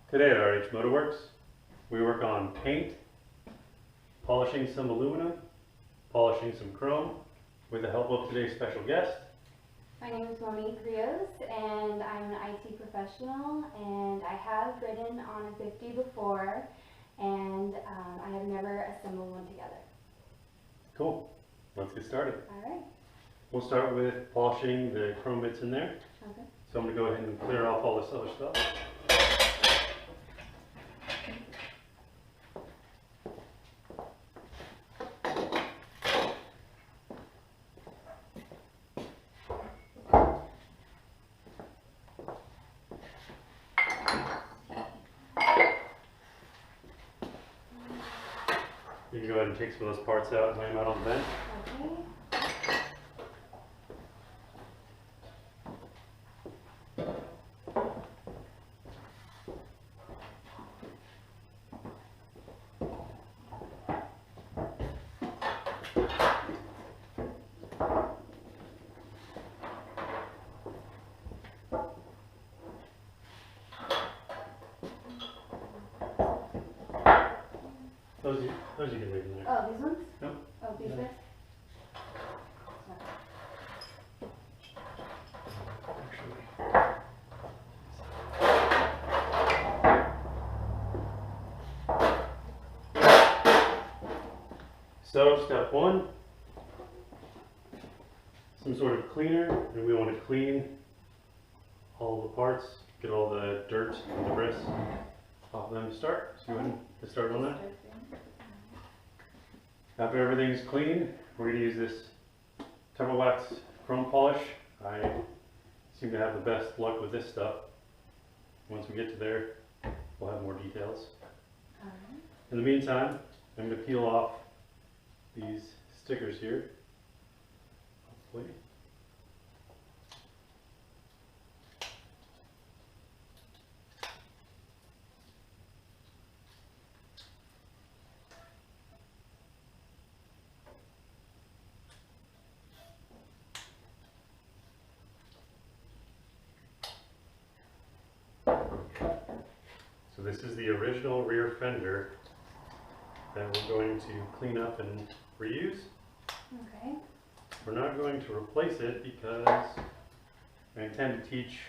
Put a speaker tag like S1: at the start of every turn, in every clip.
S1: Today at RH Motorworks, we work on paint, polishing some aluminum, polishing some chrome, with the help of today's special guest.
S2: My name is Monique and I'm an IT professional, and I have ridden on a 50 before, and I have never assembled one together.
S1: Cool. Let's get started.
S2: All right.
S1: We'll start with polishing the chrome bits in there.
S2: Okay.
S1: So I'm going to go ahead and clear off all this other stuff. You can go ahead and take some of those parts out and lay them out on the bench.
S2: Okay.
S1: Those you can leave in there.
S2: Oh, these ones?
S1: Nope.
S2: Oh, these guys?
S1: So step one, some sort of cleaner, and we want to clean all the parts, get all the dirt and debris off of them to start. So you want to get started on that? After everything's clean, we're going to use this Turbo Wax chrome polish. I seem to have the best luck with this stuff. Once we get to there, we'll have more details. In the meantime, I'm going to peel off these stickers here, hopefully. So this is the original rear fender that we're going to clean up and reuse.
S2: Okay.
S1: We're not going to replace it because I intend to teach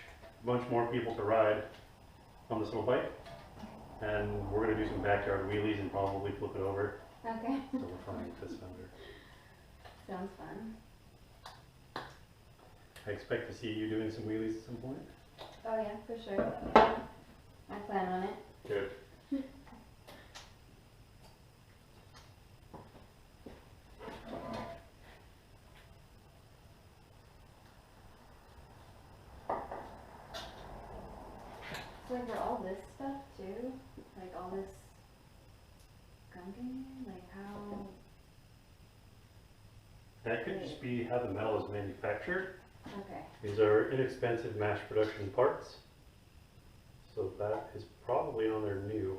S1: a bunch more people to ride on this little bike, and we're going to do some backyard wheelies and probably flip it over.
S2: Okay.
S1: So we're fine with this fender.
S2: Sounds fun.
S1: I expect to see you doing some wheelies at some point.
S2: Oh yeah, for sure. I plan on it.
S1: Good.
S2: So for all this stuff too, like all this gunking, like how?
S1: That could just be how the metal is manufactured.
S2: Okay.
S1: These are inexpensive mass production parts. So that is probably on their new.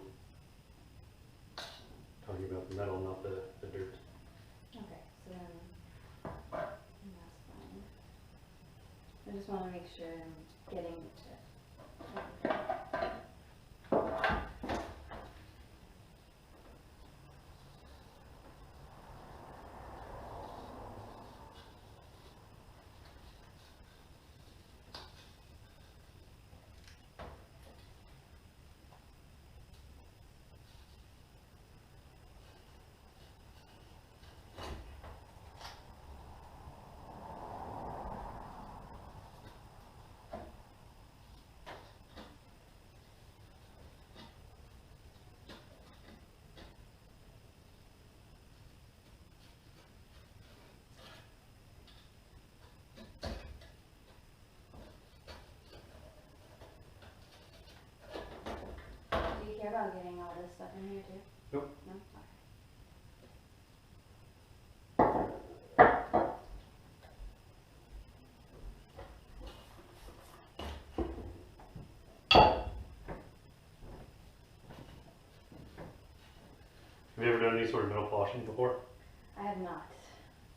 S1: Talking about the metal, not the dirt.
S2: Okay, so then that's fine. I just want to make sure I'm getting it. Do you care about getting all this stuff in here too?
S1: Nope.
S2: No?
S1: Have you ever done any sort of metal polishing before?
S2: I have not.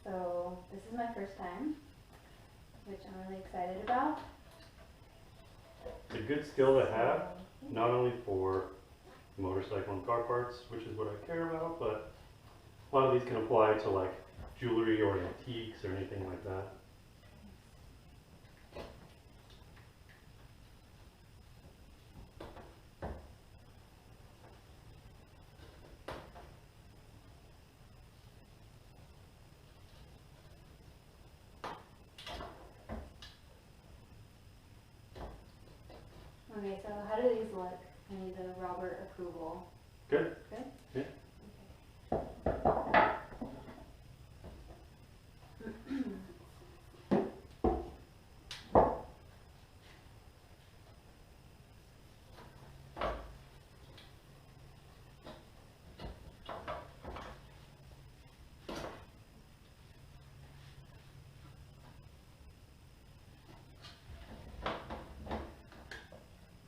S2: So this is my first time, which I'm really excited about.
S1: It's a good skill to have. not only for motorcycle and car parts, which is what I care about, but a lot of these can apply to like jewelry or antiques or anything like that.
S2: Okay, so how do these look? I need the Robert approval.
S1: Good.
S2: Good?
S1: Yeah.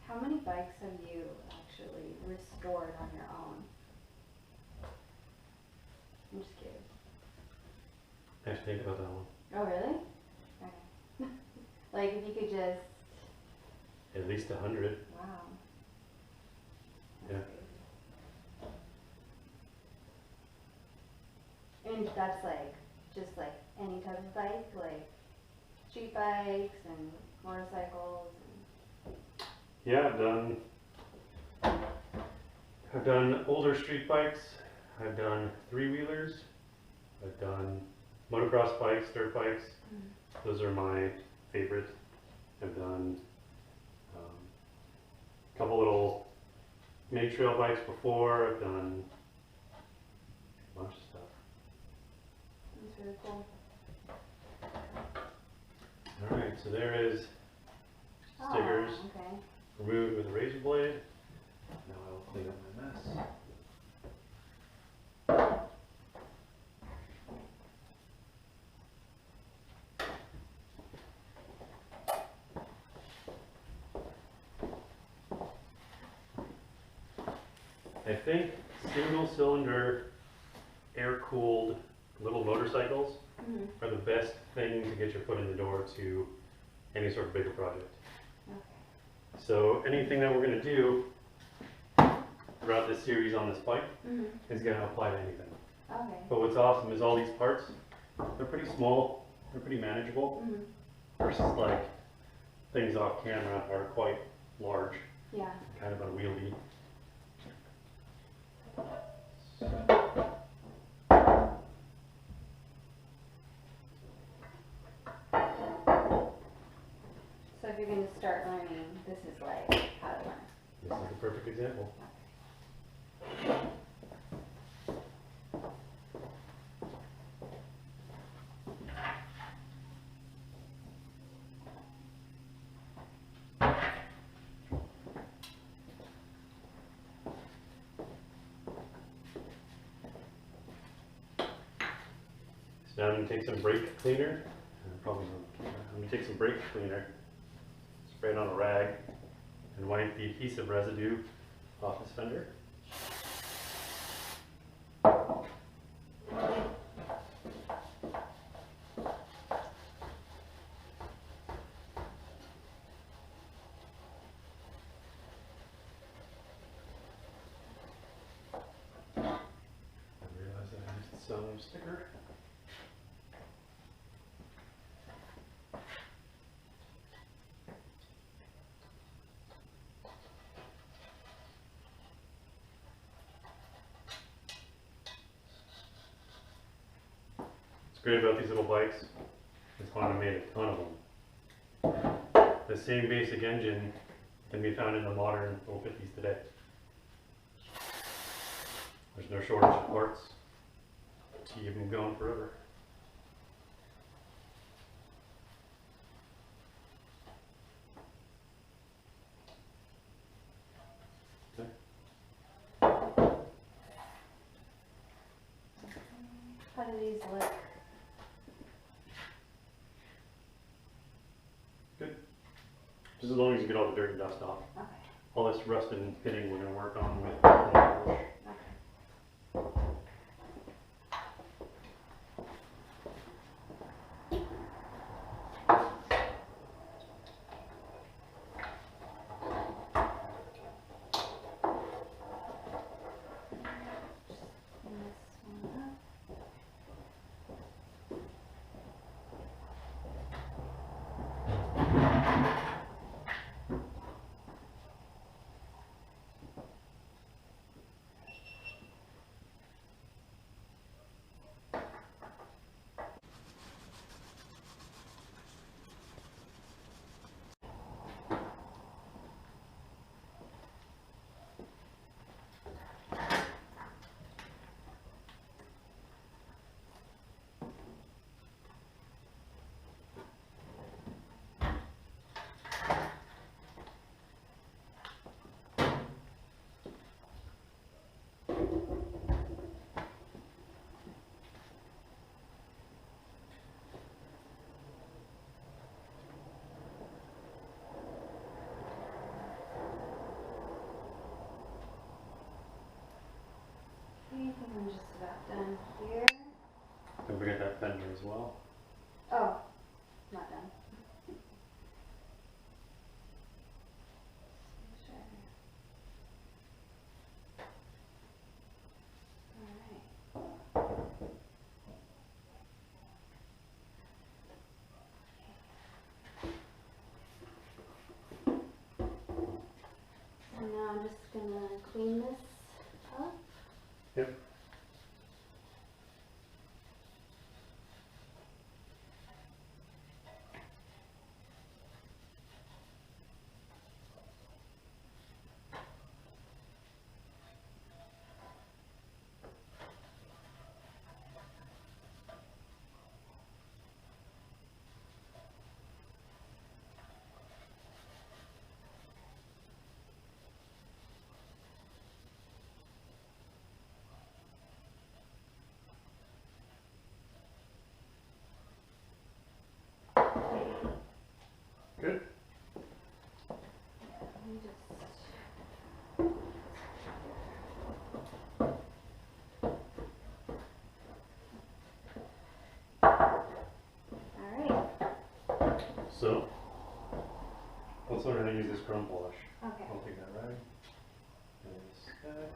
S2: How many bikes have you actually restored on your own? I'm just curious.
S1: I have to think about that one.
S2: Oh, really? Okay. Like, if you could just...
S1: At least 100.
S2: Wow.
S1: Yeah.
S2: And that's like, just like any type of bike, like street bikes and motorcycles and...
S1: Yeah, I've done older street bikes. I've done three-wheelers. I've done motocross bikes, dirt bikes. Those are my favorite. I've done a couple little mini trail bikes before. I've done a bunch of stuff.
S2: That's really cool.
S1: All right, so there is stickers
S2: Oh, okay.
S1: removed with a razor blade. Now I will clean up my mess. I think single cylinder air cooled little motorcycles are the best thing to get your foot in the door to any sort of bigger project.
S2: Okay.
S1: So anything that we're going to do throughout this series on this bike is going to apply to anything.
S2: Okay.
S1: But what's awesome is all these parts, they're pretty small, they're pretty manageable, versus like things off camera are quite large,
S2: Yeah.
S1: kind of unwieldy.
S2: So if you're going to start learning, this is like how to learn.
S1: This is the perfect example. So now I'm going to take some brake cleaner. I'm going to take some brake cleaner, spray it on a rag, and wipe the adhesive residue off this fender. I realized I missed some sticker. What's great about these little bikes is Honda made a ton of them. The same basic engine can be found in the modern 50s today. There's no shortage of parts to keep them going forever. Okay.
S2: How do these look?
S1: Good. Just as long as you get all the dirt and dust off.
S2: Okay.
S1: All this rust and pitting we're going to work on with polish.
S2: Okay.
S1: as well.
S2: Oh, not done. Sure. All right. So now I'm just gonna clean this up.
S1: Yep. Good.
S2: Let me just. Alright,
S1: So, let's learn how to use this chrome polish.
S2: okay.
S1: I'll take that rag. And this guy.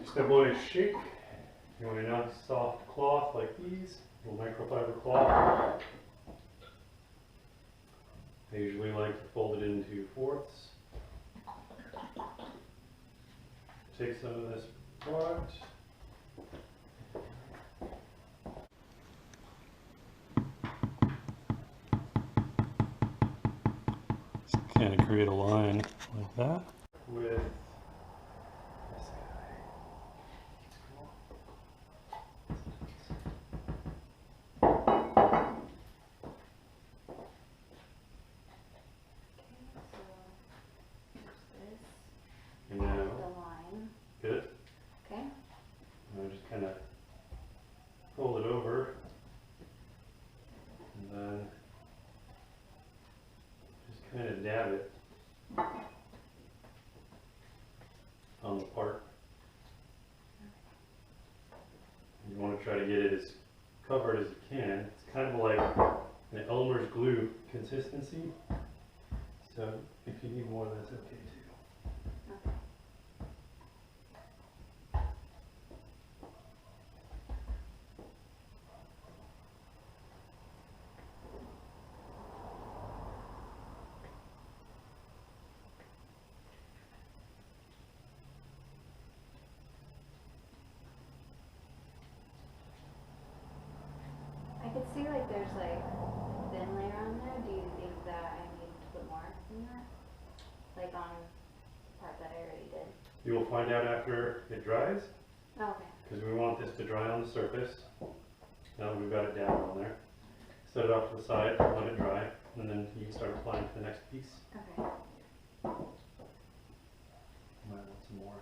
S1: Just avoid a shake. You want a nice soft cloth like these, little microfiber cloth. I usually like to fold it into fourths. Take some of this product. Just kind of create a line like that with this guy. And now,
S2: The line.
S1: good.
S2: Okay.
S1: And I just kind of fold it over, and then just kind of dab it on the part. You want to try to get it as covered as you can. It's kind of like an Elmer's glue consistency. So if you need more, that's okay too.
S2: Okay. I could see like there's like a thin layer on there. Do you think that I need to put more in that? Like on the part that I already did?
S1: You will find out after it dries,
S2: Oh, okay.
S1: because we want this to dry on the surface. Now that we've got it down on there, set it off to the side, let it dry, and then you can start applying to the next piece.
S2: Okay.
S1: You might want some more.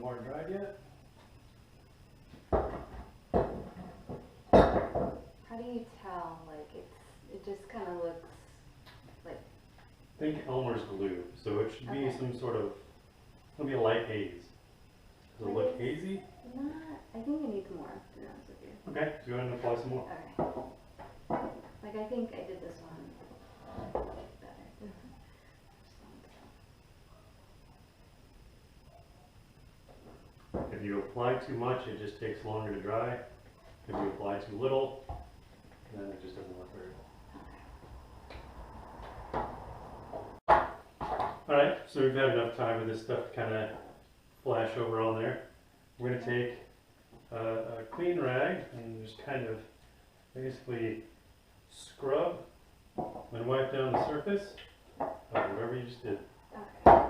S1: more dried yet.
S2: How do you tell? Like it just kind of looks like.
S1: Think Elmer's glue, so it should be some sort of. It'll be a light haze. Does it look hazy?
S2: Not. I think it needs more. To be honest with you.
S1: Okay, so go ahead and apply some more.
S2: Okay. Like I think I did this one better.
S1: If you apply too much, it just takes longer to dry. If you apply too little, then it just doesn't work very well. Alright, so we've had enough time with this stuff to kind of flash over on there. We're going to take a clean rag and just kind of basically scrub and wipe down the surface of whatever you just did.
S2: Okay.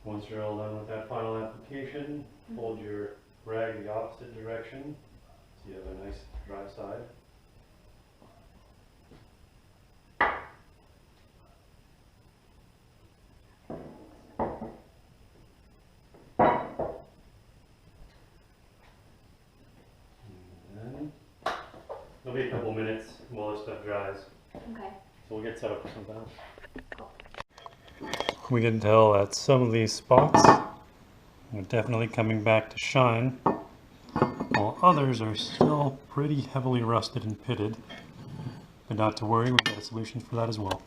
S1: Once you're all done with that final application, fold your rag the opposite direction so you have a nice dry side. And then it'll be a couple minutes while this stuff dries.
S2: Okay.
S1: So we'll get set up for something else. We can tell that some of these spots are definitely coming back to shine, while others are still pretty heavily rusted and pitted. But not to worry, we've got a solution for that as well.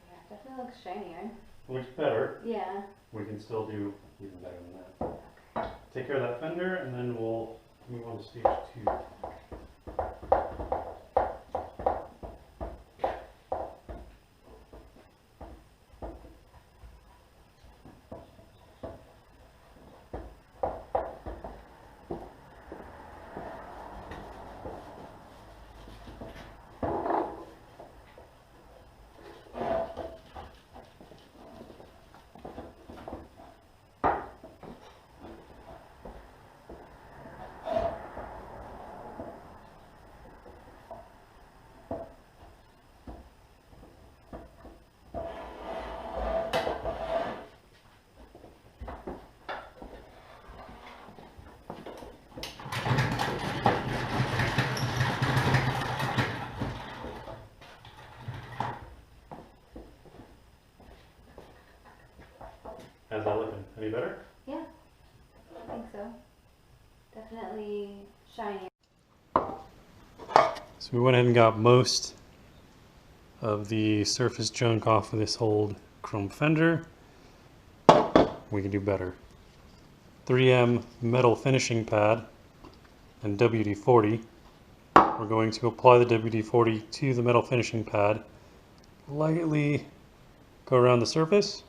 S2: Yeah, it definitely looks shinier.
S1: Looks better.
S2: Yeah.
S1: We can still do even better than that. Take care of that fender and then we'll move on to stage 2. How's that looking? Any better?
S2: Yeah, I think so. Definitely shinier.
S1: So we went ahead and got most of the surface junk off of this old chrome fender. We can do better. 3M metal finishing pad and WD-40. We're going to apply the WD-40 to the metal finishing pad, lightly go around the surface,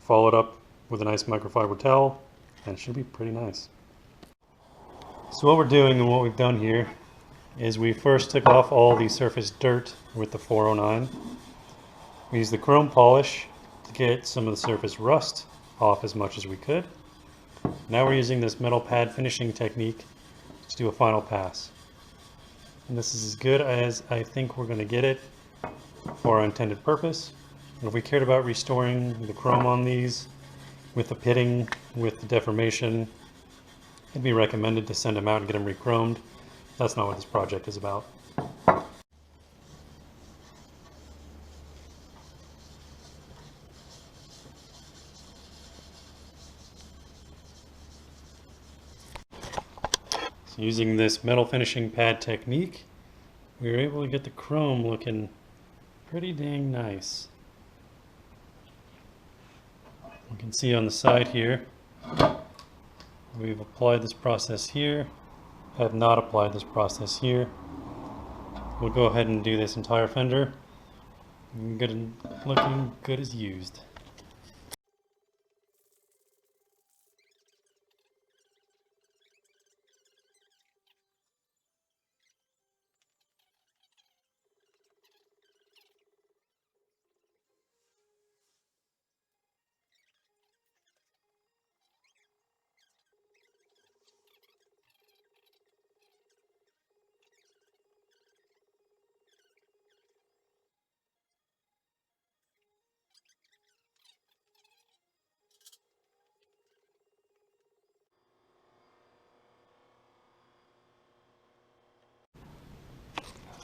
S1: follow it up with a nice microfiber towel, and it should be pretty nice. So what we're doing and what we've done here is we first took off all the surface dirt with the 409. We used the chrome polish to get some of the surface rust off as much as we could. Now we're using this metal pad finishing technique to do a final pass. And this is as good as I think we're going to get it for our intended purpose. And if we cared about restoring the chrome on these with the pitting, with the deformation, it'd be recommended to send them out and get them re-chromed. That's not what this project is about. So using this metal finishing pad technique, we were able to get the chrome looking pretty dang nice. You can see on the side here, we've applied this process here, have not applied this process here. We'll go ahead and do this entire fender. Good, looking good as used.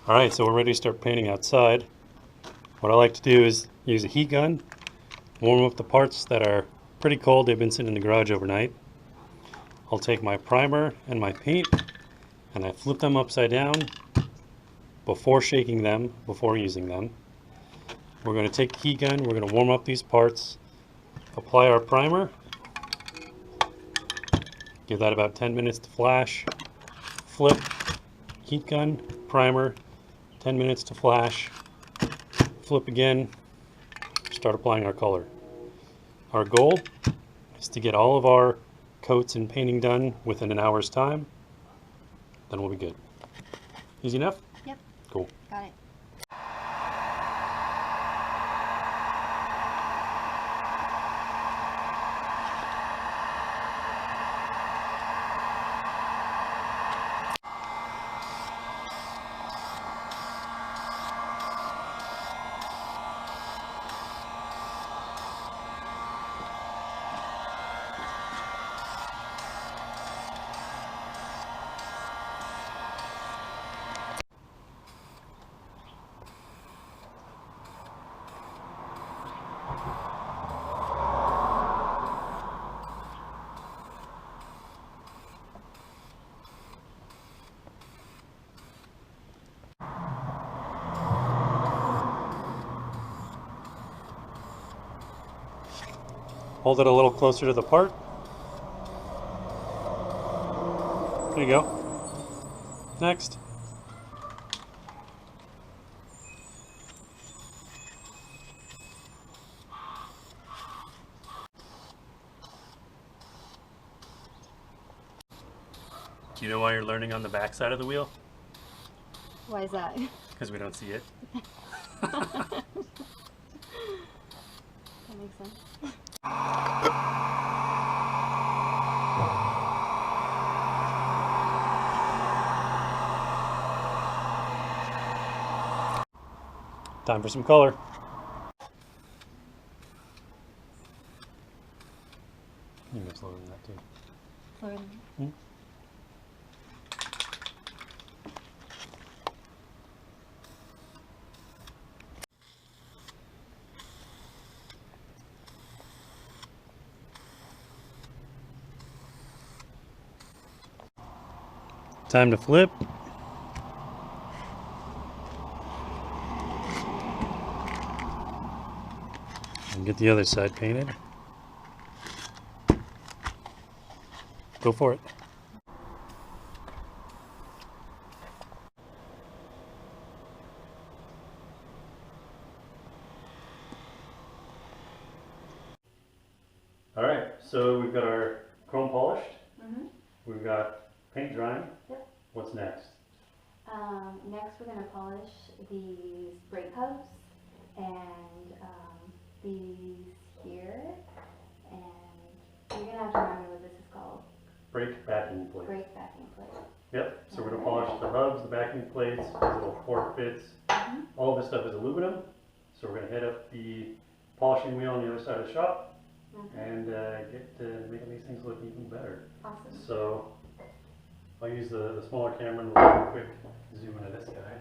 S1: Alright, so we're ready to start painting outside. What I like to do is use a heat gun, warm up the parts that are pretty cold. They've been sitting in the garage overnight. I'll take my primer and my paint and I flip them upside down before shaking them, before using them. We're going to take the heat gun, we're going to warm up these parts, apply our primer, give that about 10 minutes to flash, flip, heat gun, primer, 10 minutes to flash, flip again, start applying our color. Our goal is to get all of our coats and painting done within an hour's time, then we'll be good. Easy enough?
S2: Yep.
S1: Cool.
S2: Got it.
S1: Hold it a little closer to the part. There you go. Next. Do you know why you're learning on the back side of the wheel?
S2: Why is that?
S1: Because we don't see it.
S2: That makes sense.
S1: Time for some color. You can go slower than that too.
S2: Slower than
S1: Time to flip. And get the other side painted. Go for it. All right, so we've got our chrome polished.
S2: Mm-hmm.
S1: We've got paint drying.
S2: Yep.
S1: What's next?
S2: Next we're going to polish these brake hubs and these here, and you're going to have to remind me what this is called.
S1: Brake backing plate.
S2: Brake backing plate.
S1: Yep, so we're going to polish the hubs, the backing plates, these little fork bits.
S2: Mm-hmm.
S1: All this stuff is aluminum, so we're going to hit up the polishing wheel on the other side of the shop and get to making these things look even better.
S2: Awesome.
S1: So I'll use the smaller camera and we'll do a quick zoom into this guy.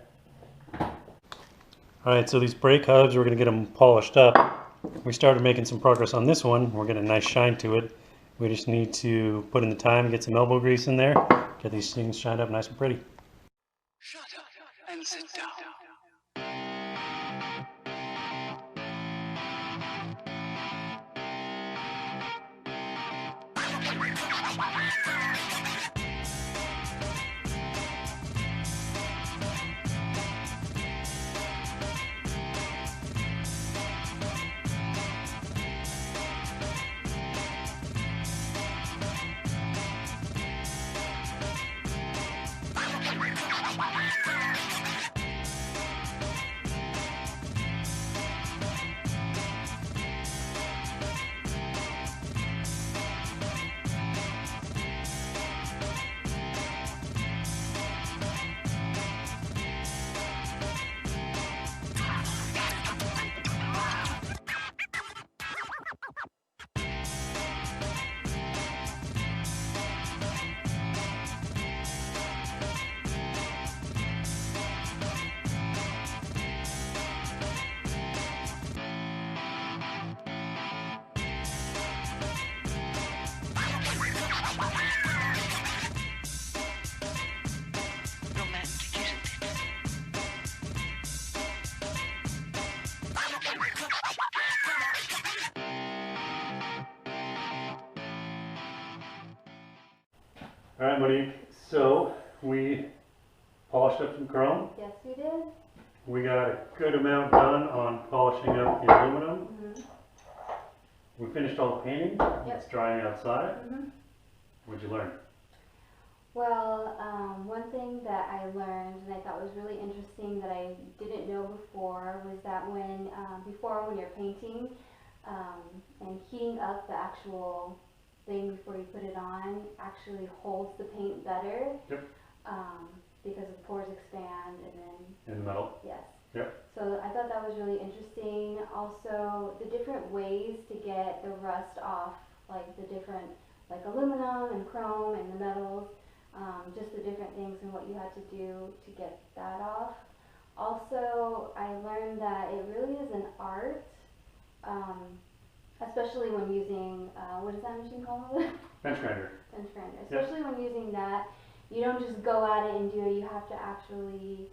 S1: Alright, so these brake hubs, we're going to get them polished up. We started making some progress on this one. We're getting a nice shine to it. We just need to put in the time, get some elbow grease in there, get these things shined up nice and pretty.
S3: Shut up and sit down.
S1: All right, Monique, so we polished up some chrome.
S2: Yes, we did.
S1: We got a good amount done on polishing up the aluminum. We finished all the painting. It's drying outside. What'd you learn?
S2: Well, one thing that I learned and I thought was really interesting that I didn't know before was that when you're painting and heating up the actual thing before you put it on actually holds the paint better.
S1: Yep.
S2: Because the pores expand and then.
S1: In the metal?
S2: Yes.
S1: Yep.
S2: So I thought that was really interesting. Also, the different ways to get the rust off, like the different, like aluminum and chrome and the metals, just the different things and what you had to do to get that off. Also, I learned that it really is an art, especially when using, what is that machine called?
S1: Bench grinder.
S2: Bench grinder. Especially when using that, you don't just go at it and do it, you have to actually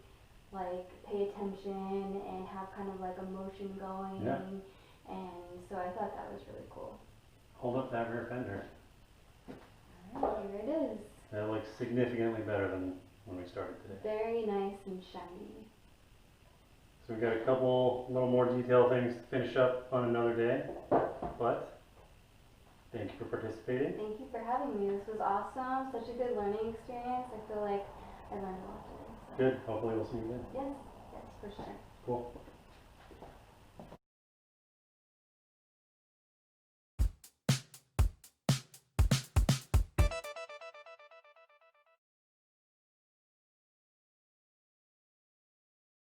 S2: like pay attention and have kind of like a motion going.
S1: Yeah.
S2: And so I thought that was really cool.
S1: Hold up that rear fender.
S2: Alright, here it is.
S1: That looks significantly better than when we started today.
S2: Very nice and shiny.
S1: So we got a couple little more detailed things to finish up on another day, but thank you for participating.
S2: Thank you for having me. This was awesome. Such a good learning experience. I feel like I learned a lot today. So.
S1: Good. Hopefully we'll see you again.
S2: Yes, yes, for sure.
S1: Cool.